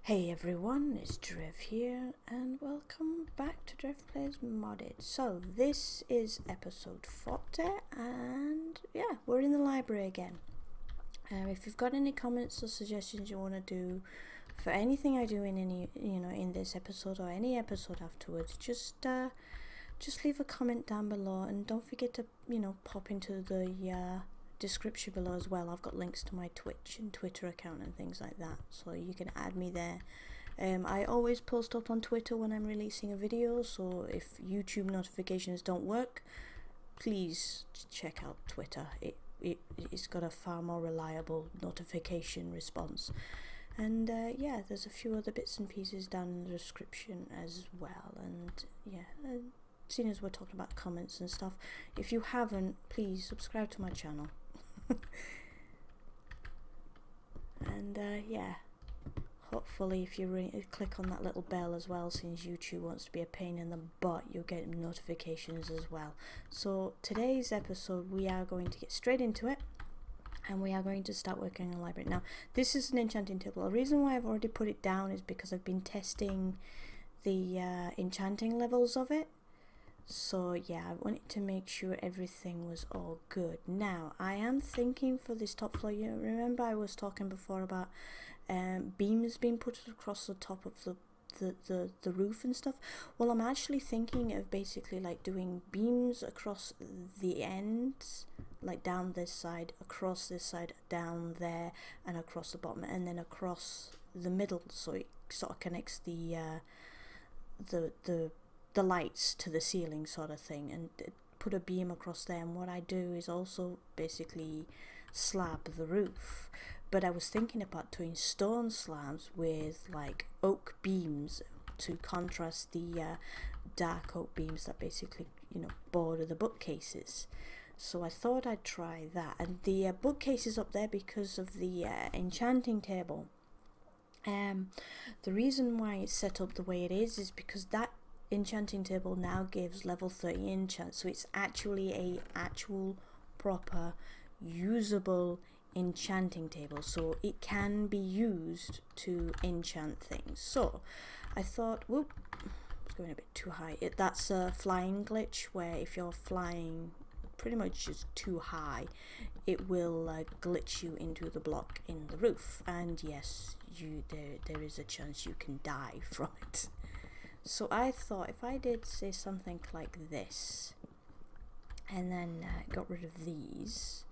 Hey everyone, it's Drev here and welcome back to Drev Plays Modded. So this is episode 40 and yeah, we're in the library again. If you've got any comments or suggestions you want to do for anything I do in any, in this episode or any episode afterwards, just leave a comment down below and don't forget to, pop into the description below as well. I've got links to my Twitch and Twitter account and things like that, so you can add me there. I always post up on Twitter when I'm releasing a video, so if YouTube notifications don't work, please check out Twitter. It's got a far more reliable notification response. And yeah, there's a few other bits and pieces down in the description as well. And yeah, seeing as we're talking about comments and stuff, if you haven't, please subscribe to my channel. And yeah, hopefully if you click on that little bell as well, since YouTube wants to be a pain in the butt, you'll get notifications as well. So today's episode, we are going to get straight into it and we are going to start working on the library. Now this is an enchanting table. The reason why I've already put it down is because I've been testing the enchanting levels of it. So yeah, I wanted to make sure everything was all good. Now I am thinking for this top floor, you remember I was talking before about beams being put across the top of the roof and stuff. Well, I'm actually thinking of basically like doing beams across the ends, like down this side, across this side, down there, and across the bottom, and then across the middle, so it sort of connects the lights to the ceiling sort of thing, and put a beam across there. And what I do is also basically slab the roof, but I was thinking about doing stone slabs with like oak beams to contrast the dark oak beams that basically border the bookcases. So I thought I'd try that. And the bookcases up there, because of the enchanting table, the reason why it's set up the way it is because that enchanting table now gives level 30 enchant, so it's actually a actual proper usable enchanting table, so it can be used to enchant things. So I thought, whoop, it's going a bit too high. That's a flying glitch where if you're flying pretty much just too high, it will glitch you into the block in the roof, and yes, there is a chance you can die from it. So I thought if I did say something like this, and then got rid of these,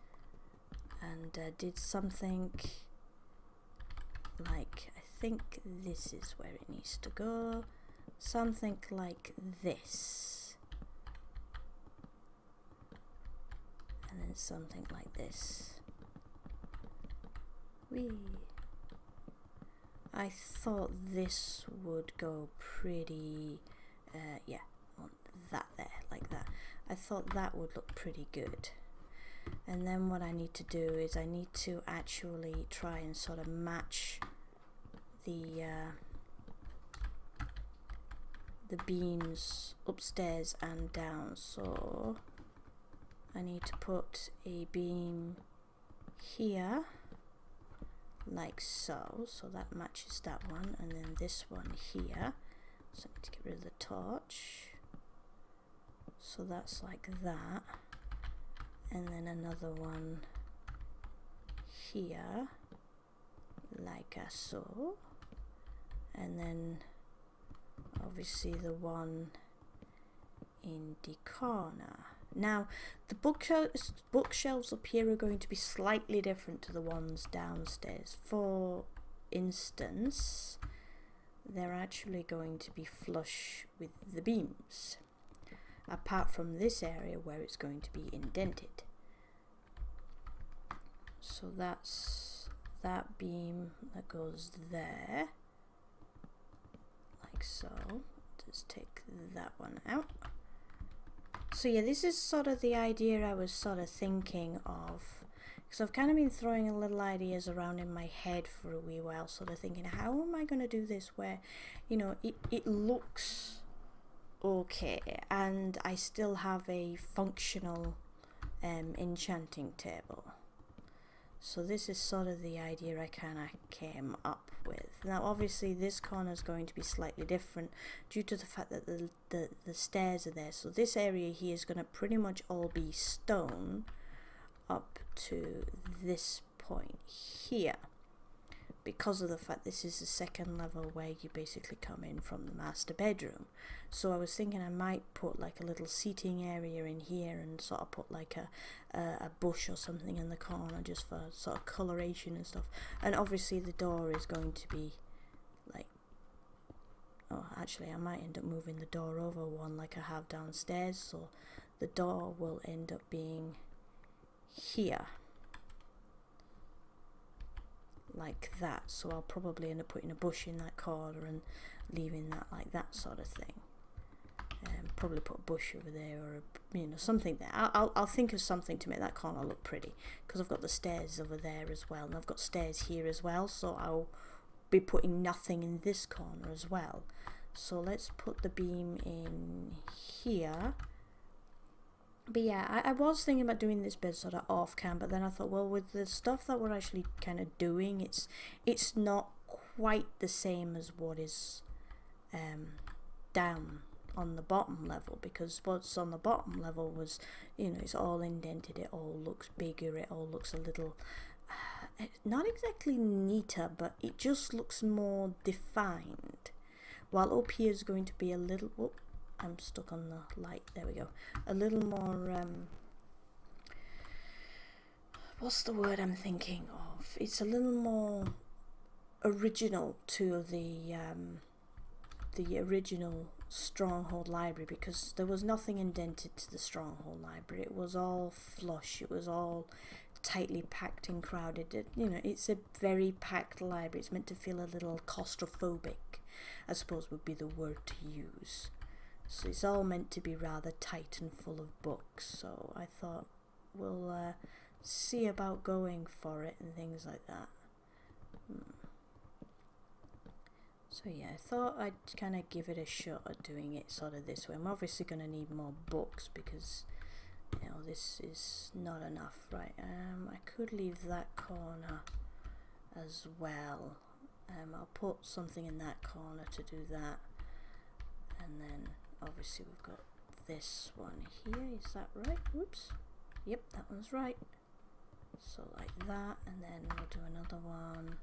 and did something like, I think this is where it needs to go, something like this, and then something like this. Whee! I thought this would go pretty, yeah, on that there, like that. I thought that would look pretty good. And then what I need to do is I need to actually try and sort of match the beams upstairs and down. So I need to put a beam here, like so, so that matches that one, and then this one here, so I need to get rid of the torch, so that's like that, and then another one here, like so, and then obviously the one in the corner. Now the bookshelves up here are going to be slightly different to the ones downstairs. For instance, they're actually going to be flush with the beams, apart from this area where it's going to be indented. So that's that beam that goes there, like so. Just take that one out. So yeah, this is sort of the idea I was sort of thinking of, because I've kind of been throwing little ideas around in my head for a wee while, sort of thinking, how am I going to do this where, it looks okay and I still have a functional enchanting table. So this is sort of the idea I kind of came up with. Now obviously this corner is going to be slightly different due to the fact that the stairs are there. So this area here is going to pretty much all be stone up to this point here, because of the fact this is the second level where you basically come in from the master bedroom. So I was thinking I might put like a little seating area in here and sort of put like a bush or something in the corner just for sort of coloration and stuff. And obviously the door is going to be like, oh actually I might end up moving the door over one like I have downstairs, so the door will end up being here like that. So I'll probably end up putting a bush in that corner and leaving that like that sort of thing. Probably put a bush over there, or you know, something there. I'll think of something to make that corner look pretty, because I've got the stairs over there as well, and I've got stairs here as well, so I'll be putting nothing in this corner as well. So let's put the beam in here. But yeah, I was thinking about doing this bit sort of off cam, but then I thought, well, with the stuff that we're actually kind of doing, it's not quite the same as what is down on the bottom level, because what's on the bottom level was, you know, it's all indented, it all looks bigger, it all looks a little not exactly neater, but it just looks more defined, while up here is going to be a little, whoop, I'm stuck on the light, there we go, a little more what's the word I'm thinking of, it's a little more original to the original Stronghold library, because there was nothing indented to the Stronghold library. It was all flush, it was all tightly packed and crowded. You know, it's a very packed library. It's meant to feel a little claustrophobic, I suppose would be the word to use. So it's all meant to be rather tight and full of books. So I thought we'll see about going for it and things like that. So yeah, I thought I'd kind of give it a shot at doing it sort of this way. I'm obviously going to need more books because, you know, this is not enough, right? I could leave that corner as well. I'll put something in that corner to do that. And then obviously we've got this one here, is that right? Oops. Yep, that one's right. So like that, and then we'll do another one.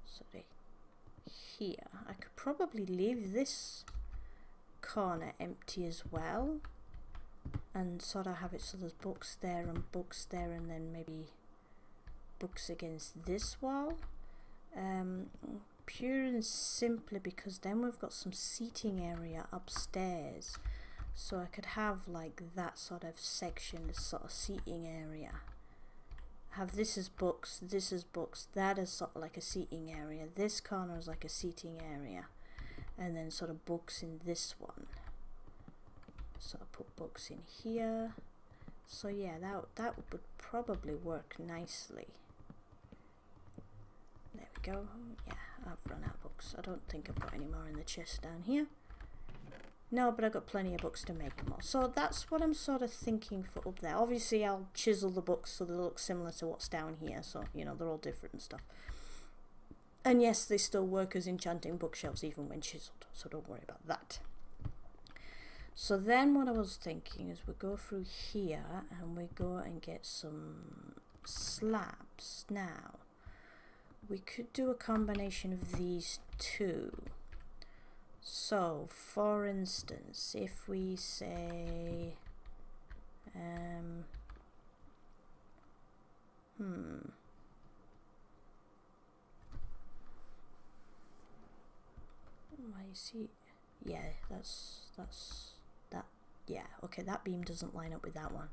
Sorry. Here, I could probably leave this corner empty as well and sort of have it so there's books there and books there, and then maybe books against this wall, pure and simply because then we've got some seating area upstairs, so I could have like that sort of section, this sort of seating area. Have this is books, this is books, that is sort of like a seating area, this corner is like a seating area, and then sort of books in this one. So I'll put books in here. So yeah, that would probably work nicely. There we go. Yeah, I've run out of books. I don't think I've got any more in the chest down here. No, but I've got plenty of books to make more. So that's what I'm sort of thinking for up there. Obviously, I'll chisel the books so they look similar to what's down here. So, you know, they're all different and stuff. And yes, they still work as enchanting bookshelves even when chiseled. So don't worry about that. So then what I was thinking is we go through here and we go and get some slabs. Now, we could do a combination of these two. So, for instance, if we say, I see, yeah, that's that, yeah, okay, that beam doesn't line up with that one,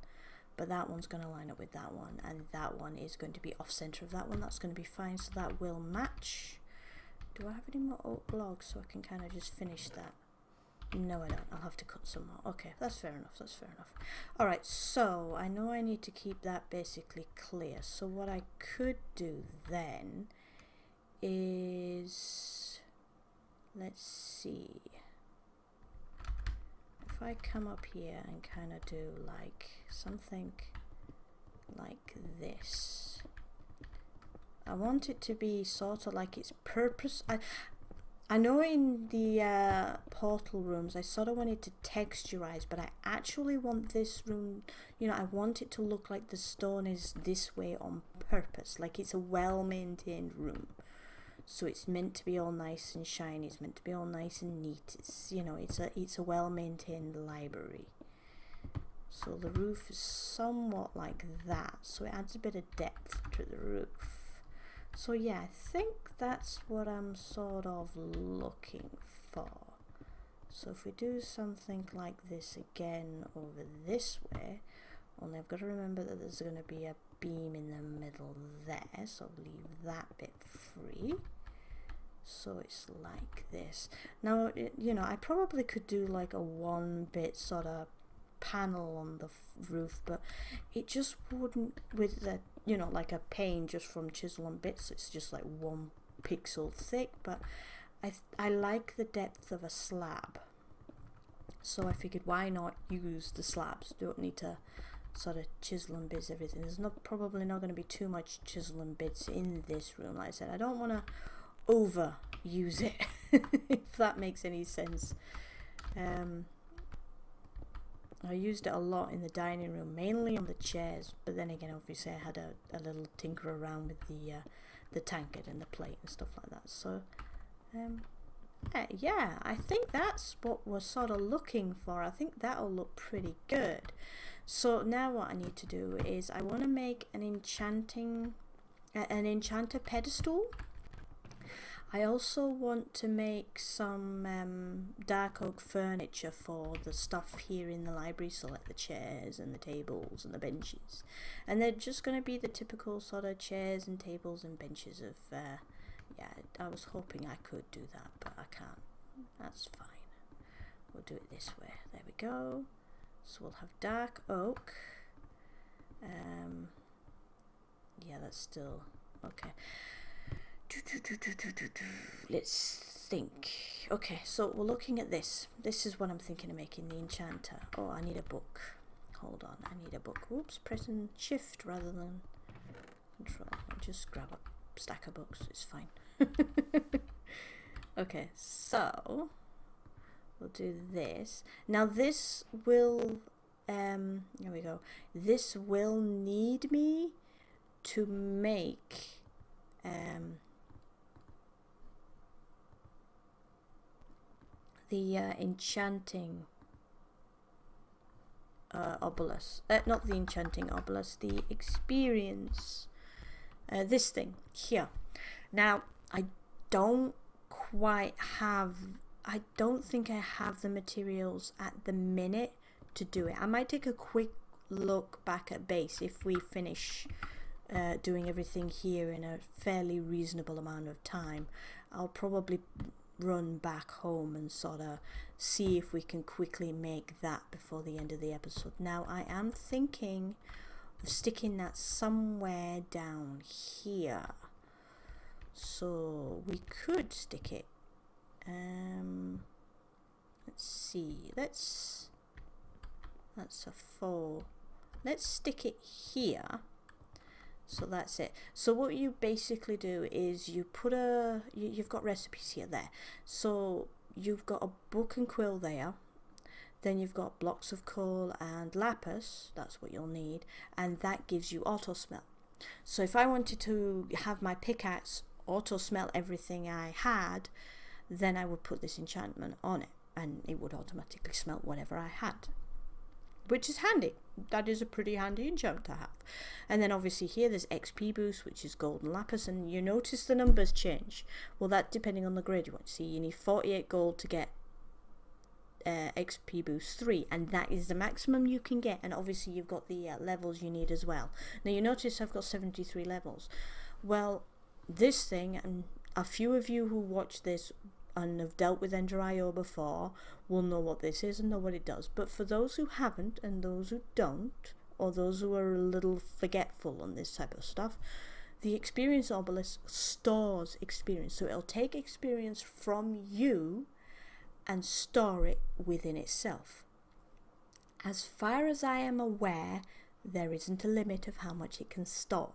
but that one's going to line up with that one, and that one is going to be off center of that one. That's going to be fine, so that will match. Do I have any more oak logs so I can kind of just finish that? No, I don't. I'll have to cut some more. Okay, that's fair enough. That's fair enough. Alright, so I know I need to keep that basically clear. So what I could do then is, let's see. If I come up here and kind of do like something like this. I want it to be sort of like its purpose. I know in the portal rooms I sort of wanted to texturize, but I actually want this room, you know, I want it to look like the stone is this way on purpose, like it's a well-maintained room. So it's meant to be all nice and shiny, it's meant to be all nice and neat. It's, you know, it's a well-maintained library. So the roof is somewhat like that, so it adds a bit of depth to the roof. So yeah, I think that's what I'm sort of looking for. So if we do something like this again over this way, only I've got to remember that there's going to be a beam in the middle there, so I'll leave that bit free. So it's like this. Now, you know, I probably could do like a one bit sort of panel on the roof, but it just wouldn't, with the, you know, like a pane just from chisel and bits, it's just like 1 pixel thick, but I like the depth of a slab, so I figured why not use the slabs. Don't need to sort of chisel and bits everything. There's probably not going to be too much chisel and bits in this room. Like I said, I don't want to overuse it if that makes any sense. I used it a lot in the dining room, mainly on the chairs, but then again, obviously I had a little tinker around with the tankard and the plate and stuff like that. So yeah, I think that's what we're sort of looking for. I think that'll look pretty good. So now what I need to do is I want to make an enchanter pedestal. I also want to make some dark oak furniture for the stuff here in the library, so like the chairs and the tables and the benches. And they're just going to be the typical sort of chairs and tables and benches of, yeah, I was hoping I could do that, but I can't. That's fine. We'll do it this way. There we go. So we'll have dark oak. Yeah, that's still, okay. Let's think. Okay, so we're looking at this. This is what I'm thinking of making, the enchanter. Oh, I need a book. Hold on, I need a book. Oops, pressing shift rather than control. I'll just grab a stack of books, it's fine. Okay, so we'll do this. Now this will, here we go. This will need me to make the enchanting obelisk, not the enchanting obelisk, the experience, this thing here. Now I don't think I have the materials at the minute to do it. I might take a quick look back at base if we finish doing everything here in a fairly reasonable amount of time. I'll probably run back home and sort of see if we can quickly make that before the end of the episode. Now I am thinking of sticking that somewhere down here, so we could stick it, let's see, that's a 4, let's stick it here. So that's it. So what you basically do is you put you've got recipes here, there. So you've got a book and quill there. Then you've got blocks of coal and lapis. That's what you'll need. And that gives you auto smelt. So if I wanted to have my pickaxe auto smelt everything I had, then I would put this enchantment on it. And it would automatically smelt whatever I had, which is handy. That is a pretty handy enchant to have. And then obviously here there's XP boost, which is gold and lapis, and you notice the numbers change. Well, that depending on the grade you want. See, you need 48 gold to get XP boost 3, and that is the maximum you can get. And obviously you've got the levels you need as well. Now you notice I've got 73 levels. Well, this thing, and a few of you who watch this and have dealt with Ender.io before will know what this is and know what it does. But for those who haven't and those who don't, or those who are a little forgetful on this type of stuff, the experience obelisk stores experience. So it'll take experience from you and store it within itself. As far as I am aware, there isn't a limit of how much it can store.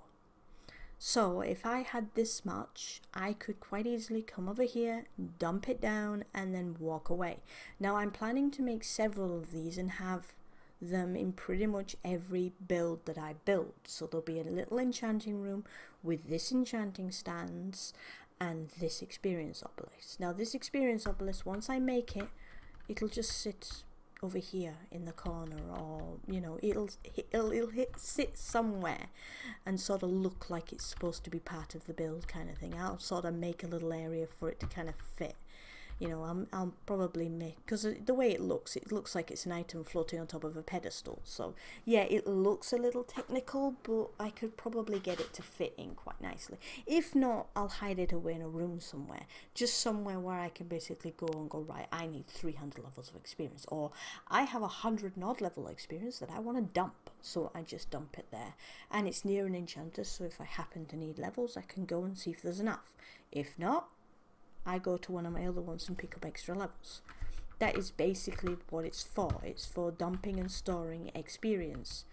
So if I had this much, I could quite easily come over here, dump it down, and then walk away. Now I'm planning to make several of these and have them in pretty much every build that I build. So there'll be a little enchanting room with this enchanting stands and this experience obelisk. Now this experience obelisk, once I make it, it'll just sit over here in the corner, or you know, it'll sit somewhere and sort of look like it's supposed to be part of the build kind of thing. I'll sort of make a little area for it to kind of fit. You know, I'll probably make, because the way it looks like it's an item floating on top of a pedestal. So yeah, it looks a little technical, but I could probably get it to fit in quite nicely. If not, I'll hide it away in a room somewhere, just somewhere where I can basically go and go, right, I need 300 levels of experience, or I have 100 odd level experience that I want to dump. So I just dump it there, and it's near an enchanter, so if I happen to need levels, I can go and see if there's enough. If not, I go to one of my other ones and pick up extra levels. That is basically what it's for. It's for dumping and storing experience.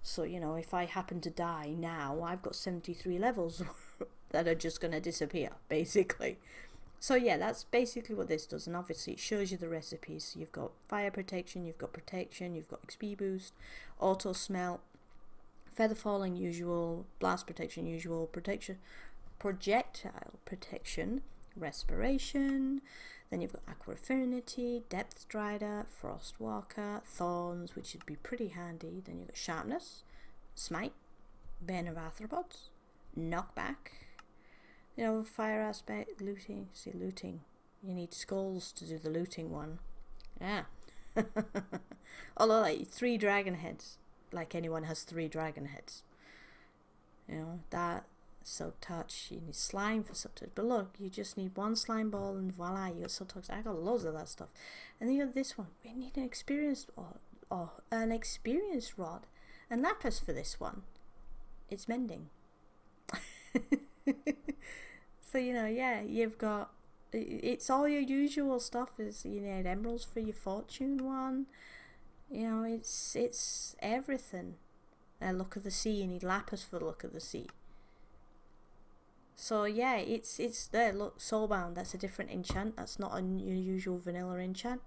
So, you know, if I happen to die now, I've got 73 levels that are just going to disappear, basically. So yeah, that's basically what this does. And obviously it shows you the recipes. So you've got fire protection, you've got protection, you've got XP boost, auto smelt, feather falling usual, blast protection usual, protection, projectile protection, respiration, then you've got aqua affinity, depth strider, frost walker, thorns, which would be pretty handy. Then you've got sharpness, smite, bane of arthropods, knockback, you know, fire aspect, looting. See, looting, you need skulls to do the looting one. Yeah. Although like 3 dragon heads, like anyone has 3 dragon heads, you know, that. Silk touch, you need slime for silk touch, but look, you just need 1 slime ball and voila, you got silk touch. I got loads of that stuff. And then you got this one, we need an experience, or an experience rod and lapis for this one. It's mending. So you know, yeah, you've got, it's all your usual stuff. Is you need emeralds for your fortune one, you know, it's everything. Look of the sea, you need lapis for the look of the sea. So yeah, it's there. Look, soulbound, that's a different enchant. That's not a usual vanilla enchant.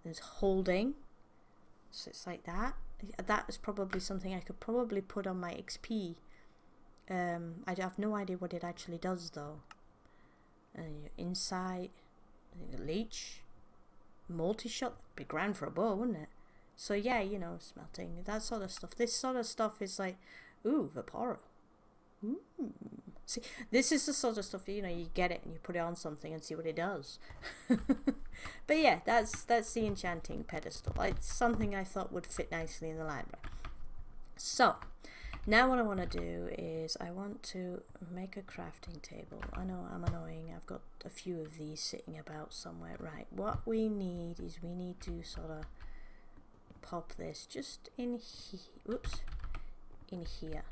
There's holding, so it's like that. That is probably something I could probably put on my XP. I have no idea what it actually does though. Insight, leech, multi-shot, be grand for a bow, wouldn't it? So yeah, you know, smelting, that sort of stuff. This sort of stuff is like, ooh, Vaporo. Ooh. See, this is the sort of stuff, you know, you get it and you put it on something and see what it does. But yeah, that's the enchanting pedestal. It's something I thought would fit nicely in the library. So now what I want to do is I want to make a crafting table. I know I'm annoying, I've got a few of these sitting about somewhere. Right, what we need is we need to sort of pop this just in here. Oops, in here.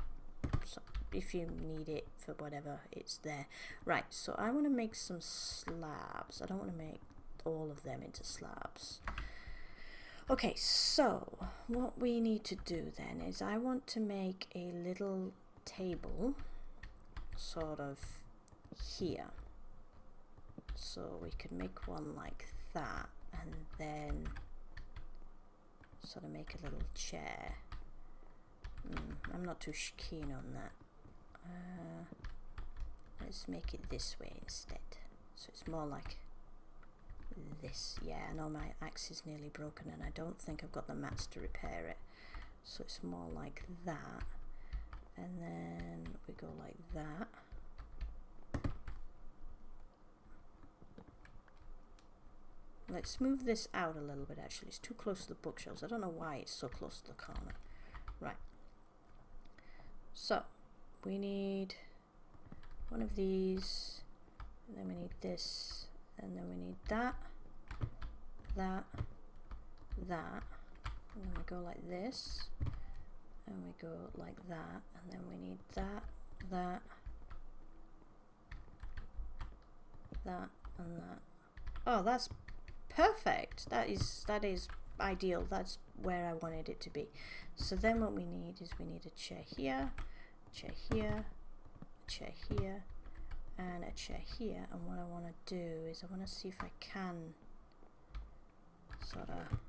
So if you need it for whatever, it's there. Right, so I want to make some slabs. I don't want to make all of them into slabs. Okay, so what we need to do then is I want to make a little table sort of here. So we could make one like that and then sort of make a little chair. I'm not too keen on that. Let's make it this way instead. So it's more like this. Yeah, I know my axe is nearly broken and I don't think I've got the mats to repair it. So it's more like that. And then we go like that. Let's move this out a little bit actually. It's too close to the bookshelves. I don't know why it's so close to the corner. Right. So we need one of these, and then we need this, and then we need that, and then we go like this, and we go like that, and then we need that, and that. Oh, that's perfect. That is ideal. That's where I wanted it to be. So then what we need is we need a chair here, chair here and a chair here, and what I want to do is I want to see if I can sort of,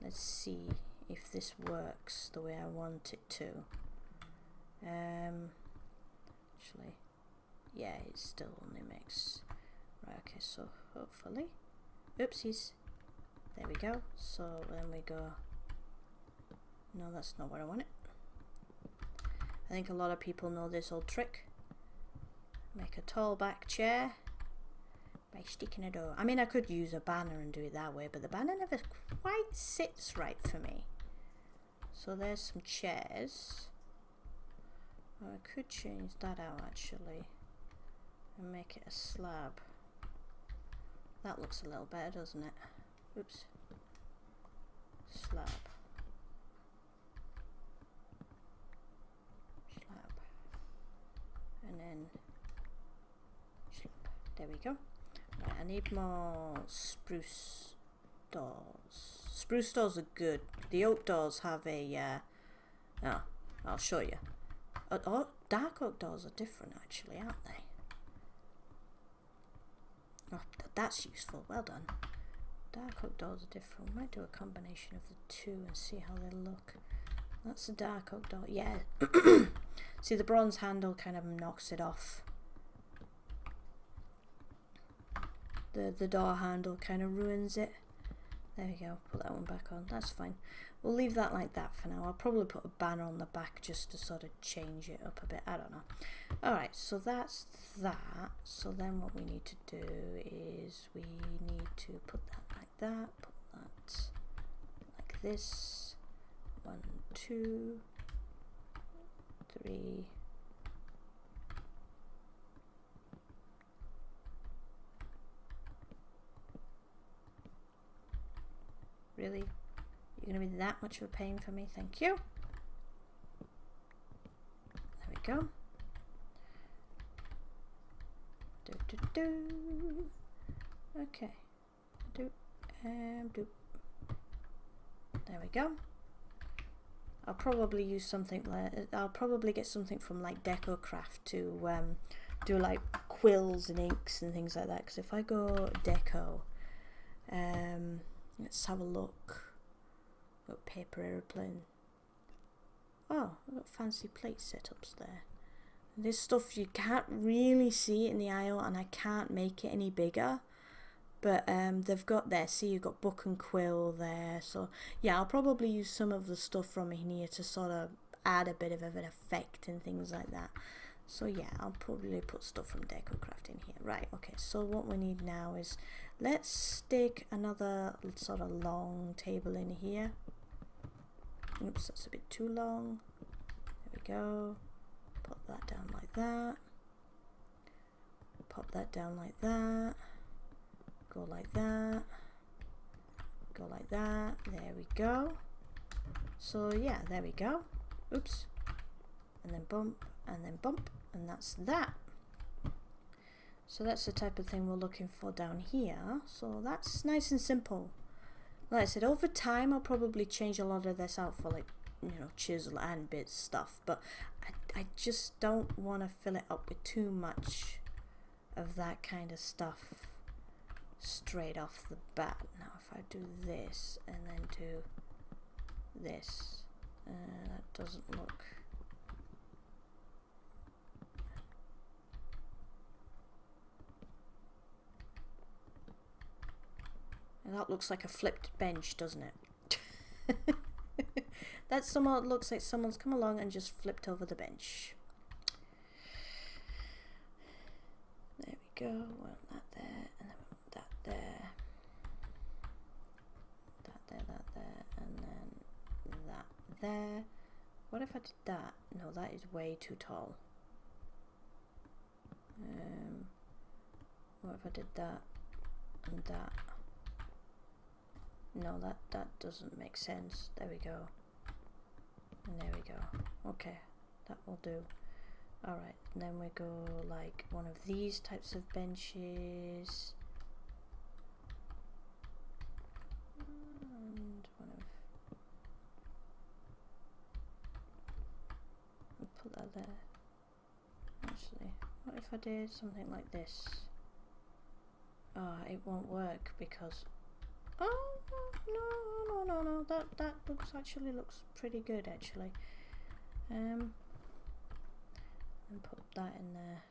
let's see if this works the way I want it to. Actually, yeah, it still only makes, right, okay, so hopefully, oopsies, there we go. So then we go, no, that's not where I want it. I think a lot of people know this old trick. Make a tall back chair by sticking a door. I mean, I could use a banner and do it that way, but the banner never quite sits right for me. So there's some chairs. Oh, I could change that out actually and make it a slab. That looks a little better, doesn't it? Oops. Slab. And then slab. There we go. Right, I need more spruce doors. Spruce doors are good. The oak doors have a oh, I'll show you. Oh, dark oak doors are different actually, aren't they? Oh, that's useful. Well done. Dark oak doors are different. We might do a combination of the two and see how they look. That's a dark oak door. Yeah. See, the bronze handle kind of knocks it off. The door handle kind of ruins it. There we go. Put that one back on. That's fine. We'll leave that like that for now. I'll probably put a banner on the back just to sort of change it up a bit. I don't know. Alright, so that's that. So then what we need to do is we need to put that like that. Put that like this. 1, 2, 3. Really? You're going to be that much of a pain for me? Thank you. There we go. Okay. Do. There we go. I'll probably use something like, I'll probably get something from like DecoCraft to do like quills and inks and things like that. Because if I go Deco, let's have a look. Got paper aeroplane. Oh, I've got fancy plate setups there. This stuff you can't really see it in the aisle, and I can't make it any bigger. But they've got there. See, you've got book and quill there. So yeah, I'll probably use some of the stuff from in here to sort of add a bit of an effect and things like that. So yeah, I'll probably put stuff from DecoCraft in here. Right, okay, so what we need now is, let's stick another sort of long table in here. Oops, that's a bit too long. There we go. Pop that down like that. Pop that down like that. Go like that. Go like that. There we go. So yeah, there we go. Oops. And then bump, and then bump, and that's that. So that's the type of thing we're looking for down here. So that's nice and simple. Like I said, over time I'll probably change a lot of this out for, like, you know, chisel and bits stuff, but I just don't want to fill it up with too much of that kind of stuff straight off the bat. Now if I do this and then do this, that doesn't look, and that looks like a flipped bench, doesn't it? That somewhat looks like someone's come along and just flipped over the bench. There we go. Well, that there, and then that there, that there, and then that there. What if I did that? No, that is way too tall. What if I did that and that? No, that doesn't make sense. There we go. And there we go. Okay, that will do. Alright, then we go like one of these types of benches. And one of... put that there. Actually, what if I did something like this? Oh, it won't work because... Oh, no. That looks pretty good, actually. And put that in there.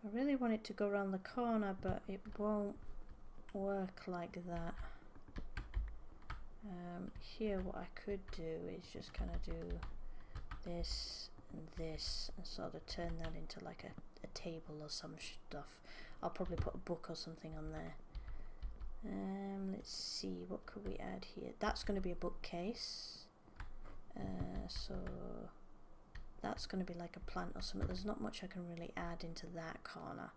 I really want it to go around the corner, but it won't work like that. Here what I could do is just kind of do this and sort of turn that into like a table or some stuff. I'll probably put a book or something on there. Let's see, what could we add here? That's going to be a bookcase. So that's going to be like a plant or something. There's not much I can really add into that corner.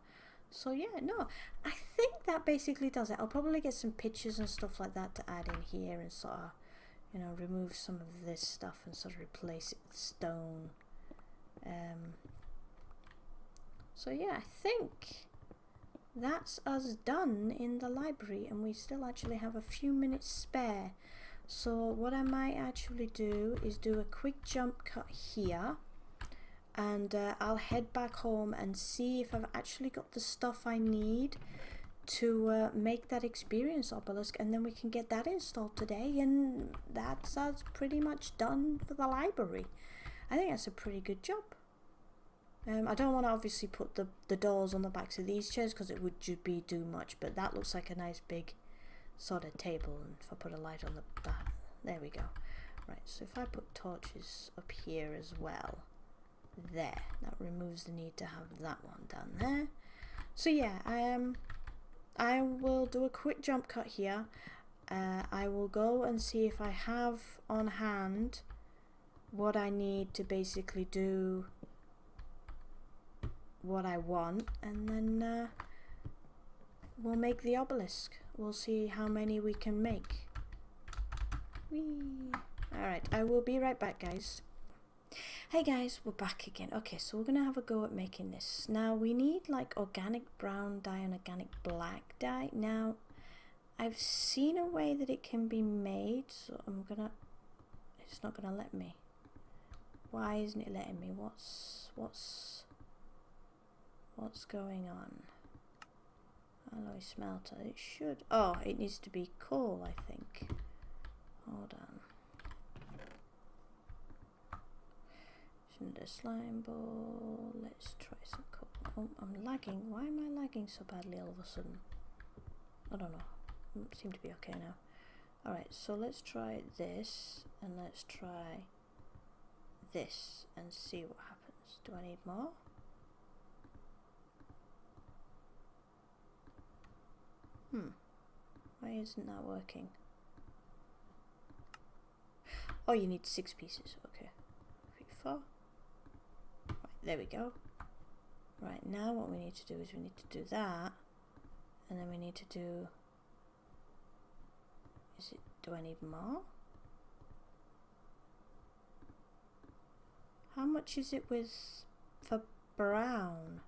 So yeah, no, I think that basically does it. I'll probably get some pictures and stuff like that to add in here and sort of, you know, remove some of this stuff and sort of replace it with stone. So yeah, I think that's us done in the library, and we still actually have a few minutes spare. So what I might actually do is do a quick jump cut here, and I'll head back home and see if I've actually got the stuff I need to make that experience obelisk, and then we can get that installed today, and that's us pretty much done for the library. I think that's a pretty good job. I don't want to obviously put the doors on the backs of these chairs because it would be too much, but that looks like a nice big sort of table, and if I put a light on the back, there we go. Right, so if I put torches up here as well, there, that removes the need to have that one down there. So yeah, I will do a quick jump cut here. I will go and see if I have on hand what I need to basically do what I want, and then we'll make the obelisk. We'll see how many we can make. Whee! Alright, I will be right back, guys. Hey guys, we're back again. Okay, so we're gonna have a go at making this. Now we need like organic brown dye and organic black dye. Now I've seen a way that it can be made, so it's not gonna let me. Why isn't it letting me? What's going on? Alloy smelter. It should. Oh, it needs to be coal, I think. Hold on. Cinder slime ball. Let's try some coal. Oh, I'm lagging. Why am I lagging so badly all of a sudden? I don't know. Seem to be okay now. Alright, so let's try this, and let's try this and see what happens. Do I need more? Why isn't that working? Oh, you need 6 pieces. Okay. 3, 4. Right, there we go. Right, now what we need to do is we need to do that, and then we need to do... do I need more? How much is it for brown?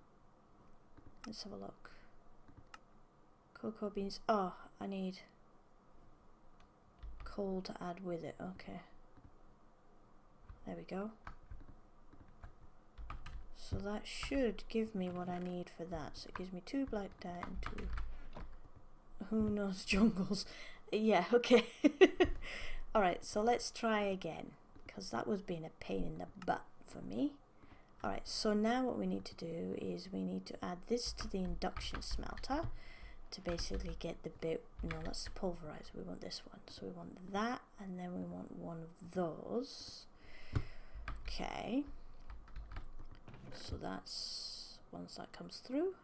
Let's have a look. Cocoa beans. Oh, I need coal to add with it. Okay. There we go. So that should give me what I need for that. So it gives me 2 black dye and 2 who knows jungles. Yeah, okay. Alright, so let's try again, because that was being a pain in the butt for me. Alright, so now what we need to do is we need to add this to the induction smelter to basically get the bit, no, that's the pulverizer. We want this one. So we want that, and then we want one of those. Okay. So that's, once that comes through,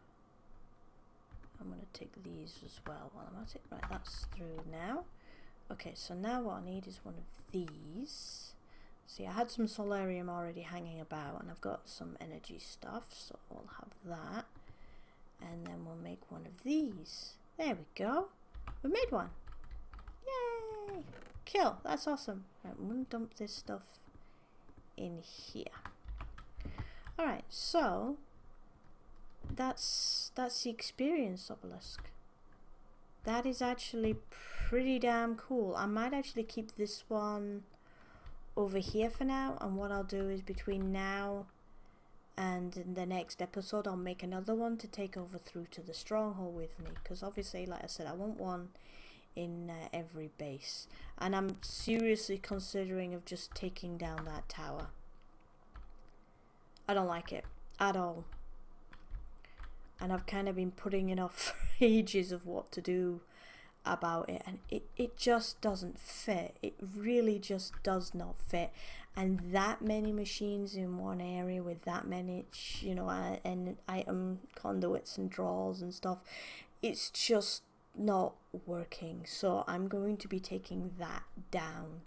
I'm going to take these as well while I'm at it. Right, that's through now. Okay, so now what I need is one of these. See, I had some solarium already hanging about, and I've got some energy stuff, so we'll have that. And then we'll make one of these. There we go. We made one. Yay! Kill. That's awesome. Right, I'm going to dump this stuff in here. Alright, so that's the experience obelisk. that is actually pretty damn cool. I might actually keep this one over here for now, and what I'll do is between now and in the next episode I'll make another one to take over through to the stronghold with me, because obviously, like I said, I want one in every base, and I'm seriously considering of just taking down that tower. I don't like it at all, and I've kind of been putting it off for ages of what to do about it, and it just doesn't fit. It really just does not fit. And that many machines in one area with that many, you know, and item conduits and drawers and stuff, it's just not working. So I'm going to be taking that down,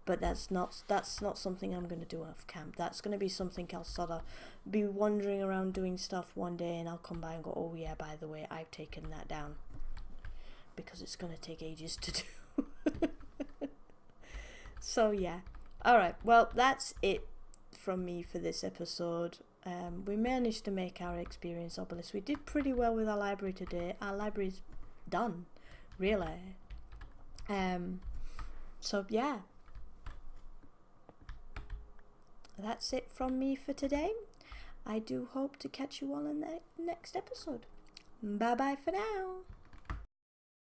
but that's not something I'm going to do off camp. That's going to be something I'll sort of be wandering around doing stuff one day, and I'll come by and go, oh yeah, by the way, I've taken that down, because it's going to take ages to do. So yeah, alright, well, that's it from me for this episode. We managed to make our experience obelisk. We did pretty well with our library today. Our library's done, really. So yeah, that's it from me for today. I do hope to catch you all in the next episode. Bye bye for now.